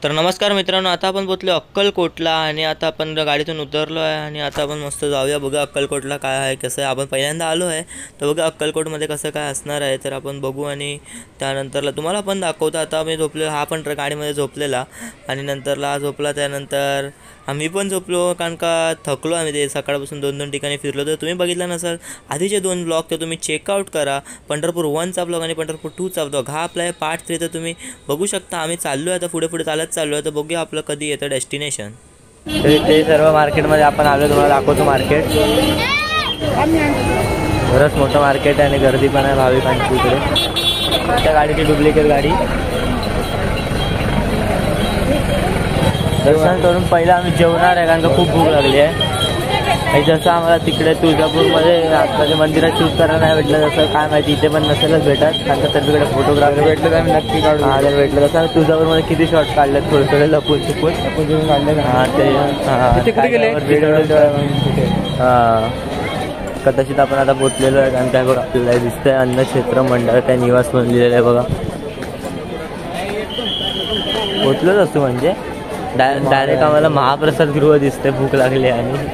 तर नमस्कार मित्रांनो, आता आपण पोहोचलो अक्कलकोटला आणि आता आपण गाडीतून उतरलो आहे आणि आता आपण मस्त जाऊया बघा अक्कलकोटला काय आहे कसं आहे. आपण पहिल्यांदा आलो आहे तर बघा अक्कलकोटमध्ये कसं काय असणार आहे तर आपण बघू आणि त्यानंतरला तुम्हाला पण दाखवतो. आता मी झोपलो, हा पण गाडीमध्ये झोपलेला आणि नंतरला झोपला. त्यानंतर आम्ही पण झोपलो कारण का थकलो आम्ही. ते सकाळपासून 2 ठिकाणी फिरलो. तर तुम्ही बघितला नसाल आधीचे 2 ब्लॉग तर तुम्ही चेकआउट करा. पंढरपूर 1चा ब्लॉग आणि पंढरपूर 2चा ब्लॉग. हा आपला आहे पार्ट 3 तर तुम्ही बघू शकता. आम्ही चाललो आहे आता पुढे चालत चाललो आहे तर बघूया आपलं कधी येतं डेस्टिनेशन. तर ते सर्व मार्केटमध्ये आपण आलो, तुम्हाला दाखवतो मार्केट. बरंच मोठं मार्केट आहे आणि गर्दी पण आहे भाविकांची इकडे. त्या गाडीची डुप्लिकेट गाडी. दर्शन करून पहिला आम्ही जेवणार आहे कारण का खूप भूक लागली आहे. आणि जसं आम्हाला तिकडे तुळजापूरमध्ये आतमध्ये मंदिरात शूट करायला नाही भेटलं जसं काय माहिती इथे पण नसेलच भेटत कारण का सगळीकडे फोटोग्राफी भेटलं तर आम्ही नक्की काढू. हा जर भेटलं तसं आम्ही तुळजापूरमध्ये किती शॉट काढले थोडे लपून चुकून काढले. हां ते हां कदाचित आपण आता पोचलेलो आहे कारण काय बघा आपल्याला दिसतंय अन्न क्षेत्र मंडळ त्या निवास म्हणून लिहिलेलं आहे बघा. पोचलोच असतो म्हणजे डायरेक्ट आम्हाला महाप्रसाद गृह दिसते. भूक लागली आणि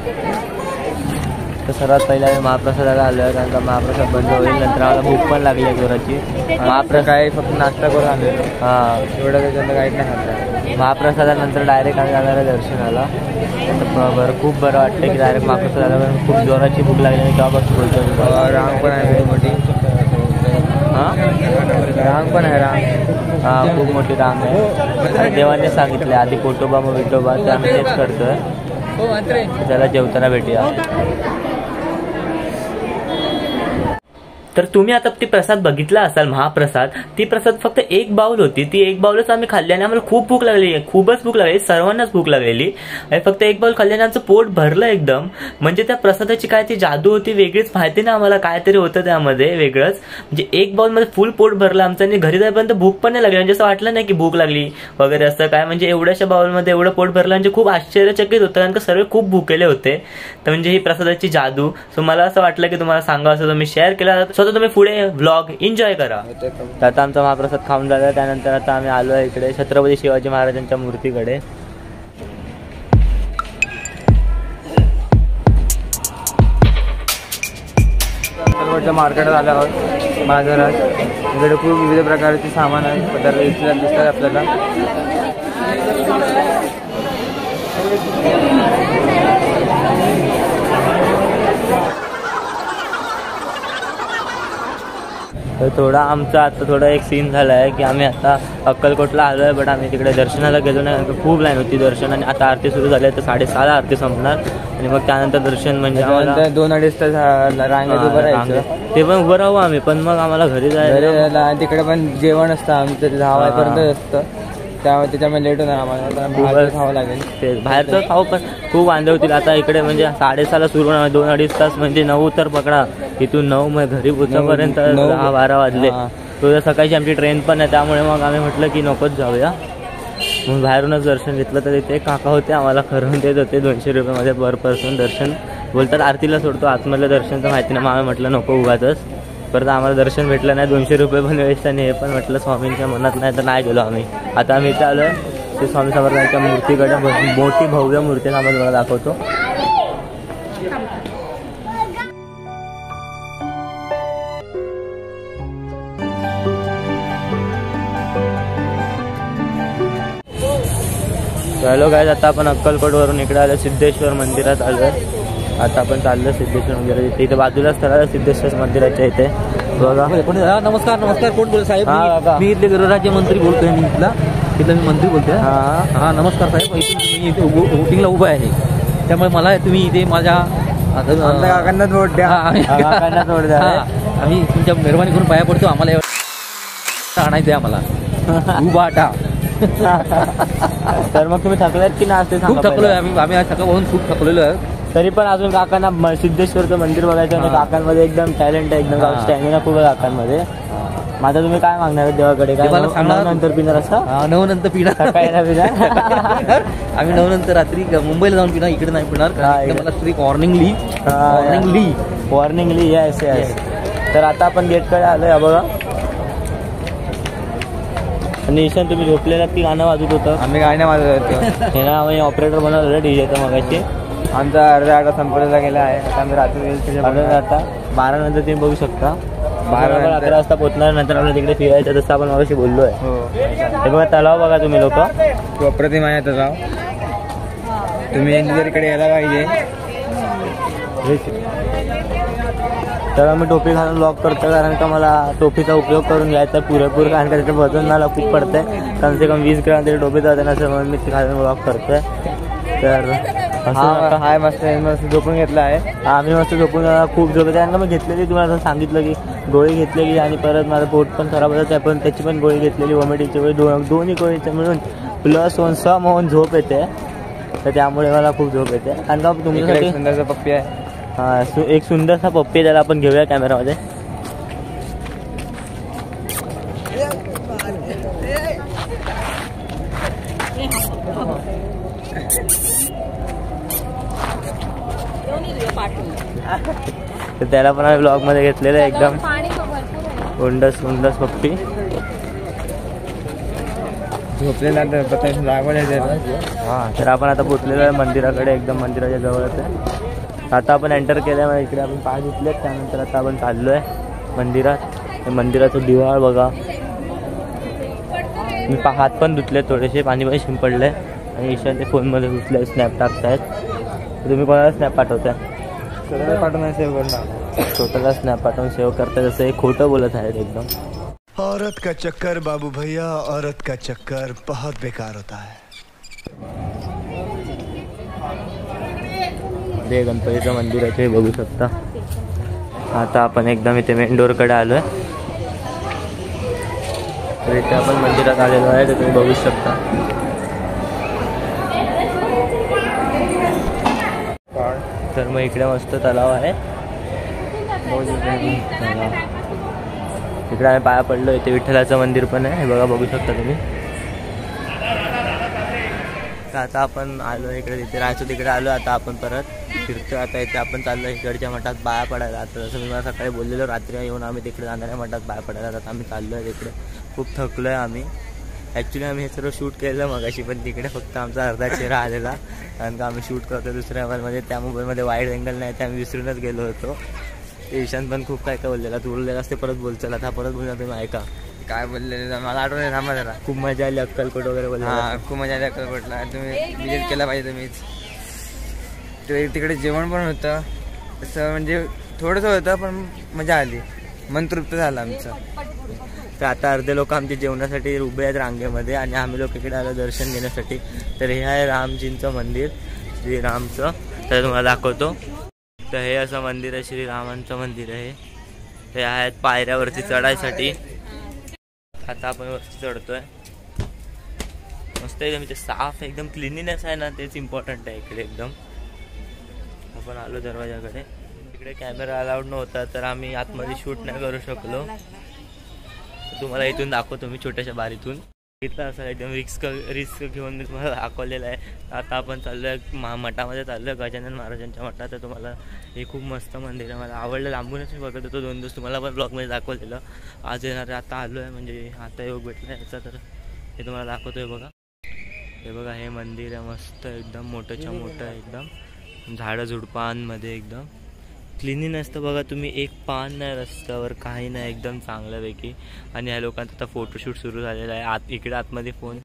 तर सर्वात पहिला महाप्रसादाला आलो आहे कारण का महाप्रसाद बंद होईल. नंतर आम्हाला भूक पण लागली आहे जोराची. महाप्रसाद काय फक्त नाश्ता करून आलेलो. हां एवढं त्याच्यानंतर काहीच नाही खाल्लं. महाप्रसादानंतर डायरेक्ट आम्ही जाणार आहे दर्शनाला. बरं खूप बरं वाटतं की डायरेक्ट महाप्रसादाला पण खूप जोराची भूक लागली आणि तेव्हापासून बोलतो. रांग पण आहे खूप मोठी. हां रांग पण आहे रांग. हां खूप मोठी रांग आहे. देवाने सांगितले आधी कोटोबा मग विठोबा तर आम्ही तेच करतोय. त्याला जेवताना भेटूया. तर तुम्ही आता ती प्रसाद बघितला असाल महाप्रसाद. ती प्रसाद फक्त 1 बाउल होती. ती 1 बाउलच आम्ही खाल्ल्याने आम्हाला खूप भूक लागली आहे. खूपच भूक लागली, सर्वांनाच भूक लागलेली आणि फक्त 1 बाउल खाल्ल्याने आमचं पोट भरलं एकदम. म्हणजे त्या प्रसादाची काय ती जादू होती वेगळीच. माहिती ना आम्हाला काहीतरी होतं त्यामध्ये वेगळंच. म्हणजे 1 बाउलमध्ये फुल पोट भरलं आमचं आणि घरी जाईपर्यंत भूक पण नाही लागली. म्हणजे असं वाटलं नाही की भूक लागली वगैरे असं काय. म्हणजे एवढ्याशा बाउलमध्ये एवढं पोट भरलं म्हणजे खूप आश्चर्यचकित होतं कारण का सर्व खूप भुकेले होते. तर म्हणजे ही प्रसादाची जादू. सो मला असं वाटलं की तुम्हाला सांगा असं तुम्ही शेअर केला स्वतः तुम्ही पुढे व्लॉग एन्जॉय करा. तर आता आमचा महाप्रसाद खाऊन झाला. त्यानंतर आता आम्ही आलो आहे इकडे छत्रपती शिवाजी महाराजांच्या मूर्तीकडे. मार्केटात आलो आहोत बाजारात. इकडे खूप विविध प्रकारचे सामान आहे पदार्थ दिसतात आपल्याला. तर थोडा आमचा आता थोडा एक सीन झाला आहे की आम्ही आता अक्कलकोटला आलो आहे बट आम्ही तिकडे दर्शनाला गेलो नाही कारण खूप लाईन होती दर्शन. आणि आता आरती सुरू झाली आहे तर 6:30ला आरती संपणार आणि मग त्यानंतर दर्शन म्हणजे आम्हाला 2-2.5 तास रांगेत उभं राहायचं. ते पण उभं राहू आम्ही पण मग आम्हाला घरी जायला. तिकडे पण जेवण असतं आमचं 10 वाजेपर्यंत असतं त्याच्यामुळे लेट होणार आम्हाला. खावं लागेल ते बाहेरचं खाऊ पण खूप वांदे होतील. आता इकडे म्हणजे 6:30ला सुरू होणार 2-2.5 तास म्हणजे 9 तर पकडा इथून 9 मग घरी पोहोचेपर्यंत 10-12 वाजले. तुझ्या सकाळची आमची ट्रेन पण आहे त्यामुळे मग आम्ही म्हटलं की नकोच जाऊया. मग बाहेरूनच दर्शन घेतलं तर इथे काका होते आम्हाला करून देत होते 200 रुपयामध्ये पर पर्सन दर्शन. बोलतात आरतीला सोडतो आतमधलं दर्शन तर माहिती नाही. आम्ही म्हटलं नको उगाचच. परत आम्हाला दर्शन भेटलं नाही 200 रुपये पण वेस्ट आणि हे पण म्हटलं स्वामींच्या मनात नाही तर नाही गेलो आम्ही. आता आम्ही इथे आलो ते स्वामी समर्थांच्या मूर्तीकडे. मोठी भव्य मूर्ती आम्हाला तुम्हाला दाखवतो. हॅलो गाईज, आता आपण अक्कलकोटवरून इकडे आलो सिद्धेश्वर मंदिरात आलो आहे. आता आपण चाललो सिद्धेश्वर मंदिरात. इथे बाजूलाच स्थळ सिद्धेश्वर मंदिराच्या इथे बघा. नमस्कार कोण बोलतो साहेब? मी इथले गृहराज्य मंत्री बोलतोय. मी इथला मी मंत्री बोलतोय. हां नमस्कार साहेब. मी इथे वोटिंगला उभा आहे त्यामुळे मला तुम्ही इथे माझ्या काकांनाच वोट द्या. आम्ही तुमच्या मेहरबानी करून पाया पडतो. आम्हाला एवढं आणायचं आहे आम्हाला उभा आटा. तर मग तुम्ही थकलात की ना? खूप थकलोय आम्ही आज सकाळपासून खूप थकलेलो आहे. तरी पण अजून काकांना सिद्धेश्वरचं मंदिर बघायचं आणि काकांमध्ये एकदम टॅलेंट आहे एकदम स्टॅमिना खूप आहे काकांमध्ये. माझा तुम्ही काय मागणार देवाकडे? काय नंतर पिणार असं? 9 नंतर पिणार. काय ना पिणार आम्ही 9 नंतर रात्री मुंबईला जाऊन पिणार. इकडे नाही पिणार. मला स्ट्रिक वॉर्निंगली येस येस. तर आता आपण गेटकडे आलोय बघा. आणि ईशान तुम्ही झोपलेला ती गाणं वाजत होतं. आम्ही गाणं वाजवत होतो. हे ना आम्ही ऑपरेटर बनवलेलं डीजेचं मगाशी. आमचा अर्धा आठा संपलेला गेला आहे. आता आम्ही रात्री आता 12 नंतर तुम्ही बघू शकता. 11 वाजता पोहोचणार. नंतर आपल्या तिकडे फिरायचं जसं आपण मगाशी बोललो आहे. हो. हे बघा तलाव बघा तुम्ही लोक. अप्रतिम आहे तलाव. तुम्ही इकडे यायला पाहिजे. तर मी टोपी घालून व्लॉग करतो कारण का मला टोपीचा उपयोग करून घ्यायचा पुरेपूर. कारण का त्याचं वजन मला खूप पडतंय. कम से कम 20 ग्रॅम तरी टोपी जाते नसेल म्हणून मी घालून व्लॉग करतोय. तर हाय मस्त झोपून घेतला आहे. आम्ही मस्त झोपून खूप झोप येते. कारण मी घेतलेली तुम्हाला असं सांगितलं की गोळी घेतलेली आणि परत माझं पोट पण खराब होतं आहे. पण त्याची पण गोळी घेतलेली वॉमिटिंगची गोळी. दोन्ही गोळीचे मिळून प्लस सम होऊन झोप येते. तर त्यामुळे मला खूप झोप येते. कारण का तुमच्यासाठी सुंदरचा पप्पी आहे. हा एक सुंदरसा पप्पी त्याला आपण घेऊया कॅमेरामध्ये. तर त्याला पण आम्ही ब्लॉग मध्ये घेतलेलं आहे एकदम सुंदर पप्पी. झोपलेला हा तर आपण आता पोचलेलो आहे मंदिराकडे. एकदम मंदिराच्या जवळच आहे. आता आपण एंटर केल्यामुळे इकडे आपण पाय धुतलेत. त्यानंतर आता आपण चाललो आहे मंदिरात. मंदिराचं दिवाळ बघा. मी हात पण धुतले थोडेसे. पाणी पण शिंपडले. आणि ईशान ते फोनमध्ये घुसले स्नॅप टाकतायत. तुम्ही कोणाला स्नॅप पाठवताय? स्वतःला पाठवून सेव्ह करणार. स्वतःला स्नॅप पाठवून सेव्ह करताय. जसं हे खोटं बोलत आहेत एकदम. औरत का चक्कर बाबू भैया, औरत का चक्कर बहुत बेकार होता है. हे गणपतीचं मंदिर आहे ते बघू शकता. आता आपण एकदम इथे मेन डोरकडे आलोय. तर इथे आपण मंदिरात आलेलो आहे. ते तुम्ही बघू शकता. तर मग इकडे मस्त तलाव आहे. इकडे आम्ही पाया पडलो. इथे विठ्ठलाचं मंदिर पण आहे. हे बघा बघू शकता तुम्ही. आता आपण आलो इकडे. तिथे राहायचो तिकडे आलो. आता आपण परत फिरतो. आता इथे आपण चाललो इकडच्या मठात पाया पडायला. आता जसं मी मला सकाळी बोललेलो रात्री येऊन आम्ही तिकडे जाणाऱ्या मठात पाया पडायला. आता आम्ही चाललो आहे तिकडे. खूप थकलो आहे आम्ही. ॲक्च्युली आम्ही हे सर्व शूट केलं मगाशी. पण तिकडे फक्त आमचा अर्धा चेहरा आलेला. कारण का आम्ही शूट करतो दुसऱ्या मोबाईलमध्ये. त्या मोबाईलमध्ये वाईड अँगल नाही. ते आम्ही विसरूनच गेलो होतो. ते ईशान पण खूप काय बोललेला. तू बोललेला असते परत बोल. चला आता परत बोलला तुम्ही ऐका काय बोललेलं मला आठवण थांबा जरा. खूप मजा आली अक्कलकोट वगैरे बोलला. हां खूप मजा आली अक्कलकोटला. तुम्ही विजिट केला पाहिजे तुम्हीच. तिकडे जेवण पण होतं. असं म्हणजे थोडंसं होतं पण मजा आली. मन तृप्त झालं आमचं. तर आता अर्धे लोक आमच्या जेवणासाठी उभे आहेत रांगेमध्ये. आणि आम्ही लोक इकडे आलो दर्शन घेण्यासाठी. तर हे आहे रामजींचं मंदिर, श्रीरामचं. तर तुम्हाला दाखवतो. तर हे असं मंदिर आहे, श्रीरामांचं मंदिर आहे. ते आहेत पायऱ्यावरती चढायसाठी. आता आपण वरती चढतोय. मस्त एकदम इथे साफ एकदम क्लिनिनेस आहे ना, तेच इम्पॉर्टंट आहे इकडे एकदम. आपण आलो दरवाजाकडे. इकडे कॅमेरा अलाउड नव्हता तर आम्ही आतमध्ये शूट नाही करू शकलो. तुम्हाला इथून दाखवतो मी छोट्याशा बारीतून. इथलं असं एकदम रिस्क घेऊन मी तुम्हाला दाखवलेलं आहे. आता आपण चाललो आहे मठामध्ये चाललो आहे, गजानन महाराजांच्या मठात. तर तुम्हाला हे खूप मस्त मंदिर आहे, मला आवडलं. लांबूनच मी बघत होतो 2 दिवस. तुम्हाला पण ब्लॉगमध्ये दाखवलेलं. आज येणार आहे. आता आलो आहे म्हणजे आता योग भेटला याचा. तर हे तुम्हाला दाखवतो आहे बघा. हे बघा हे मंदिर आहे मस्त एकदम मोठंच्या मोठं एकदम. झाडं झुडपांमध्ये एकदम क्लिनिनेस तर बघा तुम्ही. एक पान नाही रस्त्यावर, काही नाही, एकदम चांगल्यापैकी. आणि ह्या लोकांचा आता फोटोशूट सुरू झालेला आहे. इकडे आतमध्ये फोन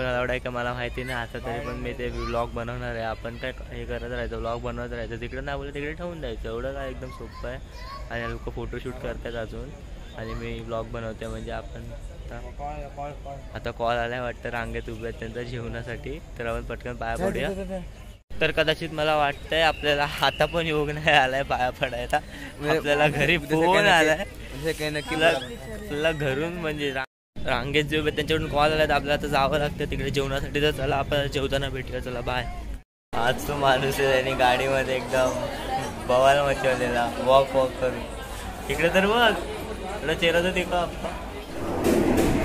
अलाउड आहे का मला माहिती नाही आता. तरी पण मी ते व्लॉग बनवणार आहे. आपण काय हे करत राहायचं, व्लॉग बनवत राहायचं. तिकडे नाही बोललं तिकडे ठेवून द्यायचं. एवढं काय एकदम सोपं आहे. आणि ह्या लोक फोटोशूट करतात अजून. आणि मी व्लॉग बनवते म्हणजे आपण आता कॉल आलाय वाटतं. रांगेत उभे आहेत त्यांच्या जेवणासाठी. तर आपण पटकन पाया पडूया. तर कदाचित मला वाटतंय आपल्याला आता पण योग नाही आलाय पाया पडायला. आपल्याला घरी फोन आलाय. आपल्याला घरून म्हणजे रांगेत जे उभे त्यांच्याकडून कॉल आलाय. आपल्याला आता जावं लागतं तिकडे जेवणासाठी. तर चला आपण जेवताना भेटूया. चला बाय. आज तो माणूस आहे त्याने गाडीमध्ये एकदम बवाल मचवलेला. वॉक करून इकडे तर बघ थोडा चेहरा तर देखा.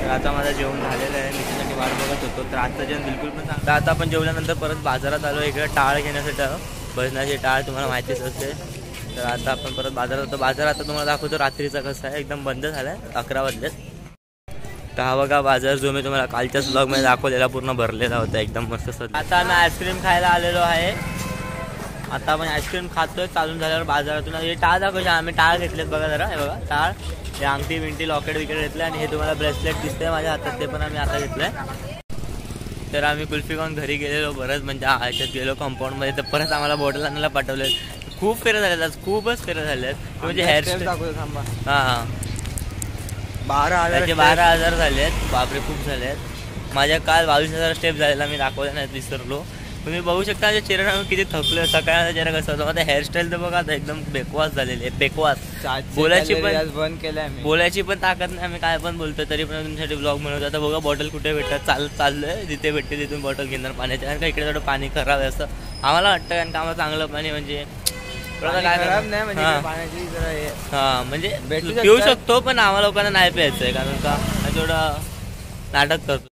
तर आता माझं जेवण झालेलं आहे. मी त्यासाठी वाट बघत होतो. तर आजचं जेवण बिलकुल पण चांगलं. आता आपण जेवल्यानंतर परत बाजारात आलो. इकडे टाळ घेण्यासाठी. भजनाची टाळ तुम्हाला माहितीच असते. तर आता आपण परत बाजारात होतो. बाजार आता तुम्हाला दाखवतो रात्रीचा कसा आहे. एकदम बंद झाला आहे. 11 वाजलेत. तर हा बघा बाजार जो मी तुम्हाला कालच्याच ब्लॉगमध्ये दाखवलेला पूर्ण भरलेला होता एकदम मस्त सध्या. आता आम्ही आईस्क्रीम खायला आलेलो आहे. आता आपण आईस्क्रीम खातोय. चालून झाल्यावर बाजारातून हे टाळ दाखवचे आम्ही टाळ घेतलेत बघा जरा. हे बघा टाळ, हे अंगठी विंटी लॉकेट विकेट घेतलं आणि हे तुम्हाला ब्रेसलेट दिसतंय माझ्या हातात ते पण आम्ही आता घेतलंय. तर आम्ही कुल्फी खाऊन घरी गेलेलो बरंच म्हणजे ह्याच्यात गेलो कंपाऊंडमध्ये. तर परत आम्हाला बॉटल आणायला पाठवले. खूप फेऱ्या झाल्यात आज, खूपच फेऱ्या झाल्यात. म्हणजे हेअरस्टाईल हां 12,000 झाले आहेत. बापरे खूप झाले आहेत. माझ्या काल 22,000 स्टेप झालेला मी दाखवले नाही विसरलो. तुम्ही बघू शकता माझ्या चेहऱ्यावर किती थकलं. सकाळचा चेहरा कसा होता. माझा हेअरस्टाईल तर बघा आता एकदम बेकवास झालेली आहे. बेकवास बोलायची पण बंद केलं. बोलायची पण ताकद नाही. आम्ही काय पण बोलतो तरी पण तुमच्यासाठी ब्लॉग बनवतो. आता बघा बॉटल कुठे भेटतात. चाललोय जिथे भेटते तिथून बॉटल घेणार पाण्याच्या. कारण का इकडे थोडं पाणी खराब आहे असं आम्हाला वाटतं. कारण का आम्हाला चांगलं पाणी म्हणजे काय खराब नाही म्हणजे पाण्याची जरा हां म्हणजे पिऊ शकतो पण आम्हाला लोकांना नाही प्यायचं आहे. कारण का थोडं नाटक करतो.